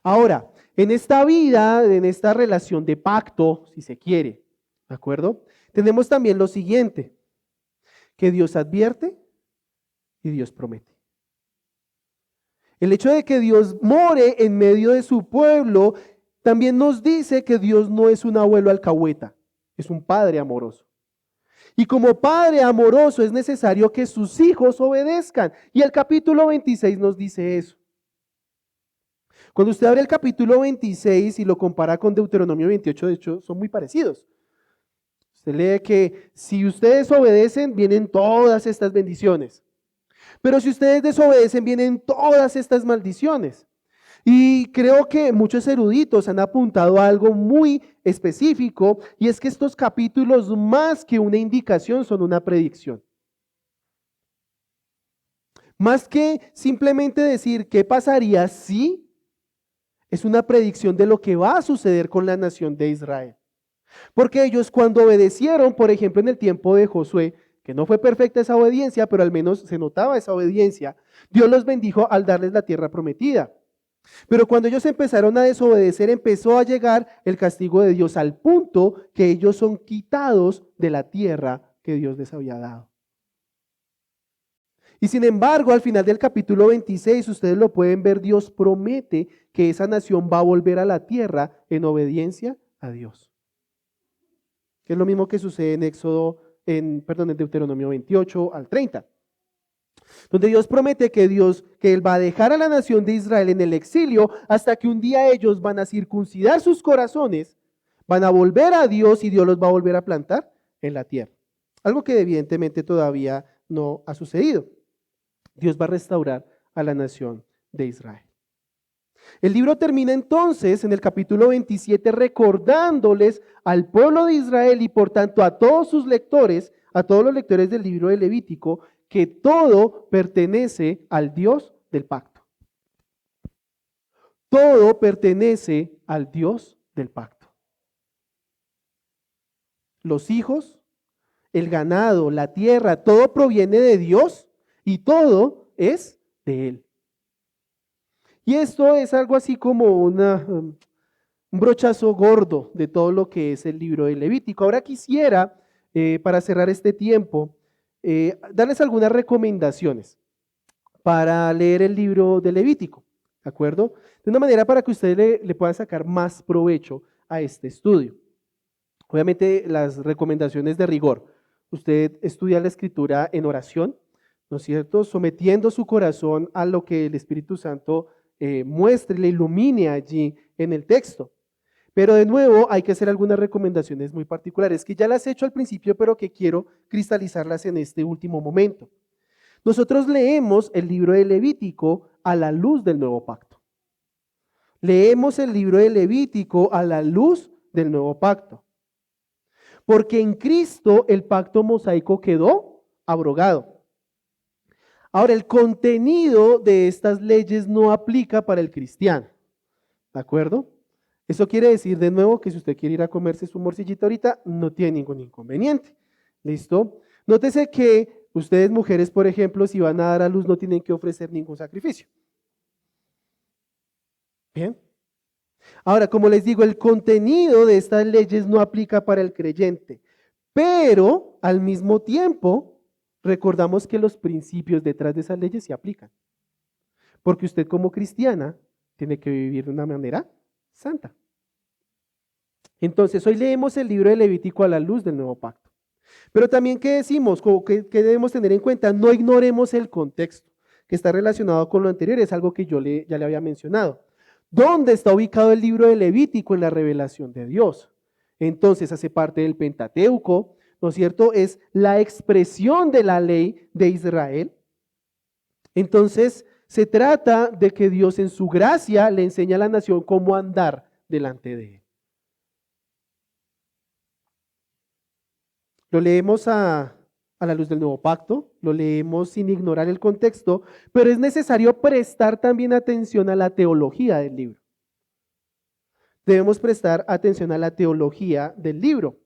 Ahora, en esta vida, en esta relación de pacto, si se quiere, ¿de acuerdo? Tenemos también lo siguiente, que Dios advierte y Dios promete. El hecho de que Dios more en medio de su pueblo también nos dice que Dios no es un abuelo alcahueta, es un padre amoroso. Y como padre amoroso es necesario que sus hijos obedezcan. Y el capítulo 26 nos dice eso. Cuando usted abre el capítulo 26 y lo compara con Deuteronomio 28, de hecho son muy parecidos. Usted lee que si ustedes obedecen, vienen todas estas bendiciones. Pero si ustedes desobedecen, vienen todas estas maldiciones. Y creo que muchos eruditos han apuntado a algo muy específico, y es que estos capítulos, más que una indicación, son una predicción. Más que simplemente decir qué pasaría si, es una predicción de lo que va a suceder con la nación de Israel. Porque ellos cuando obedecieron, por ejemplo en el tiempo de Josué, que no fue perfecta esa obediencia, pero al menos se notaba esa obediencia, Dios los bendijo al darles la tierra prometida. Pero cuando ellos empezaron a desobedecer, empezó a llegar el castigo de Dios al punto que ellos son quitados de la tierra que Dios les había dado. Y sin embargo, al final del capítulo 26, ustedes lo pueden ver, Dios promete que esa nación va a volver a la tierra en obediencia a Dios. Que es lo mismo que sucede en Deuteronomio 28 al 30. Donde Dios promete que Él va a dejar a la nación de Israel en el exilio hasta que un día ellos van a circuncidar sus corazones, van a volver a Dios y Dios los va a volver a plantar en la tierra. Algo que evidentemente todavía no ha sucedido. Dios va a restaurar a la nación de Israel. El libro termina entonces en el capítulo 27 recordándoles al pueblo de Israel y por tanto a todos sus lectores, a todos los lectores del libro de Levítico, que todo pertenece al Dios del pacto. todo pertenece al Dios del pacto. Los hijos, el ganado, la tierra, todo proviene de Dios y todo es de Él. Y esto es algo así como un brochazo gordo de todo lo que es el libro de Levítico. Ahora quisiera, para cerrar este tiempo, darles algunas recomendaciones para leer el libro de Levítico, ¿de acuerdo? De una manera para que usted le pueda sacar más provecho a este estudio. Obviamente las recomendaciones de rigor. Usted estudia la escritura en oración, ¿no es cierto? Sometiendo su corazón a lo que el Espíritu Santo muestre, le ilumine allí en el texto. Pero de nuevo hay que hacer algunas recomendaciones muy particulares que ya las he hecho al principio, pero que quiero cristalizarlas en este último momento. Nosotros leemos el libro de Levítico a la luz del nuevo pacto. Leemos el libro de Levítico a la luz del nuevo pacto. Porque en Cristo el pacto mosaico quedó abrogado. Ahora, el contenido de estas leyes no aplica para el cristiano. ¿De acuerdo? Eso quiere decir de nuevo que si usted quiere ir a comerse su morcillita ahorita, no tiene ningún inconveniente. ¿Listo? Nótese que ustedes mujeres, por ejemplo, si van a dar a luz, no tienen que ofrecer ningún sacrificio. Bien. Ahora, como les digo, el contenido de estas leyes no aplica para el creyente, pero al mismo tiempo recordamos que los principios detrás de esas leyes se aplican. Porque usted como cristiana tiene que vivir de una manera santa. Entonces, hoy leemos el libro de Levítico a la luz del nuevo pacto. Pero también, ¿qué decimos? ¿Qué debemos tener en cuenta? No ignoremos el contexto que está relacionado con lo anterior, es algo que ya le había mencionado. ¿Dónde está ubicado el libro de Levítico en la revelación de Dios? Entonces hace parte del Pentateuco, ¿no es cierto? Es la expresión de la ley de Israel. Entonces se trata de que Dios en su gracia le enseña a la nación cómo andar delante de él. Lo leemos a la luz del nuevo pacto, lo leemos sin ignorar el contexto, pero es necesario prestar también atención a la teología del libro. Debemos prestar atención a la teología del libro.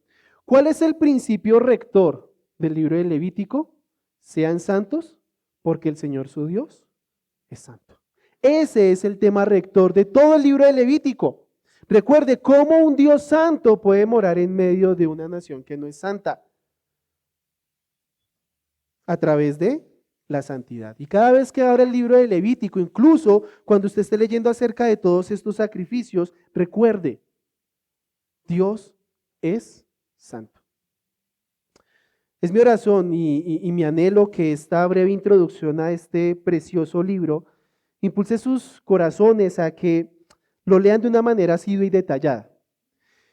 ¿Cuál es el principio rector del libro de Levítico? Sean santos porque el Señor su Dios es santo. Ese es el tema rector de todo el libro de Levítico. Recuerde cómo un Dios santo puede morar en medio de una nación que no es santa. A través de la santidad. Y cada vez que abra el libro de Levítico, incluso cuando usted esté leyendo acerca de todos estos sacrificios, recuerde, Dios es santo. Es mi oración y mi anhelo que esta breve introducción a este precioso libro impulse sus corazones a que lo lean de una manera asidua y detallada.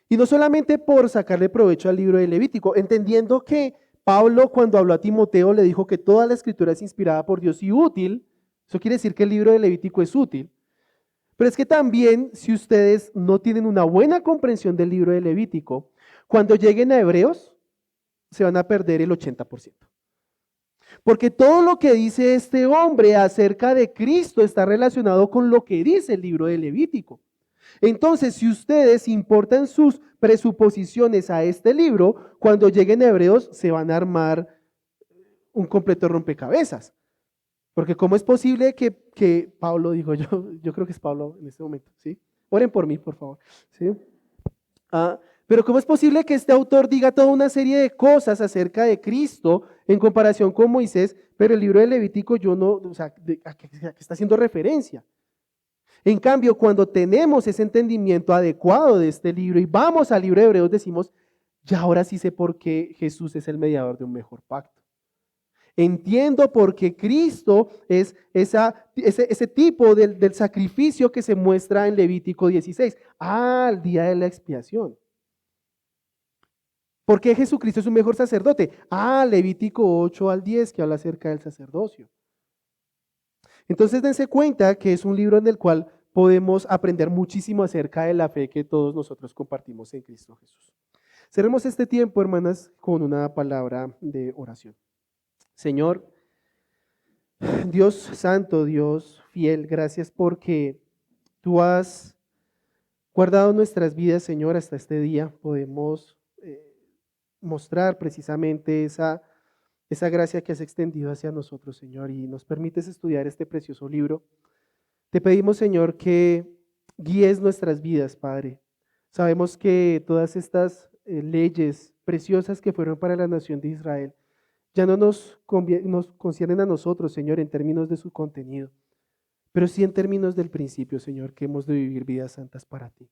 Y no solamente por sacarle provecho al libro de Levítico, entendiendo que Pablo, cuando habló a Timoteo, le dijo que toda la escritura es inspirada por Dios y útil. Eso quiere decir que el libro de Levítico es útil. Pero es que también, si ustedes no tienen una buena comprensión del libro de Levítico, cuando lleguen a Hebreos, se van a perder el 80%. Porque todo lo que dice este hombre acerca de Cristo está relacionado con lo que dice el libro de Levítico. Entonces, si ustedes importan sus presuposiciones a este libro, cuando lleguen a Hebreos se van a armar un completo rompecabezas. Porque ¿cómo es posible que Pablo, digo yo creo que es Pablo en este momento, ¿sí? Oren por mí, por favor, ¿sí? Pero ¿cómo es posible que este autor diga toda una serie de cosas acerca de Cristo en comparación con Moisés, pero el libro de Levítico yo no, o sea, ¿a qué está haciendo referencia? En cambio, cuando tenemos ese entendimiento adecuado de este libro y vamos al libro de Hebreos, decimos, ya ahora sí sé por qué Jesús es el mediador de un mejor pacto. Entiendo por qué Cristo es ese tipo del sacrificio que se muestra en Levítico 16, al día de la expiación. ¿Por qué Jesucristo es un mejor sacerdote? Levítico 8 al 10 que habla acerca del sacerdocio. Entonces dense cuenta que es un libro en el cual podemos aprender muchísimo acerca de la fe que todos nosotros compartimos en Cristo Jesús. Cerremos este tiempo, hermanas, con una palabra de oración. Señor, Dios santo, Dios fiel, gracias porque Tú has guardado nuestras vidas, Señor, hasta este día. Podemos mostrar precisamente esa gracia que has extendido hacia nosotros, Señor, y nos permites estudiar este precioso libro. Te pedimos, Señor, que guíes nuestras vidas, Padre. Sabemos que todas estas leyes preciosas que fueron para la nación de Israel ya no nos conciernen a nosotros, Señor, en términos de su contenido, pero sí en términos del principio, Señor, que hemos de vivir vidas santas para ti.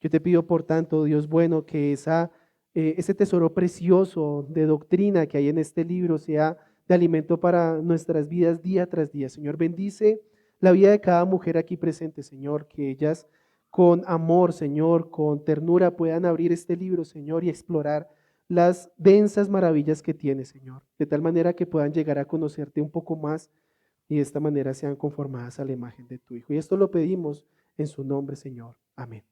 Yo te pido, por tanto, Dios bueno, que ese tesoro precioso de doctrina que hay en este libro sea de alimento para nuestras vidas día tras día. Señor, bendice la vida de cada mujer aquí presente, Señor, que ellas con amor, Señor, con ternura puedan abrir este libro, Señor, y explorar las densas maravillas que tiene, Señor, de tal manera que puedan llegar a conocerte un poco más y de esta manera sean conformadas a la imagen de tu Hijo. Y esto lo pedimos en su nombre, Señor. Amén.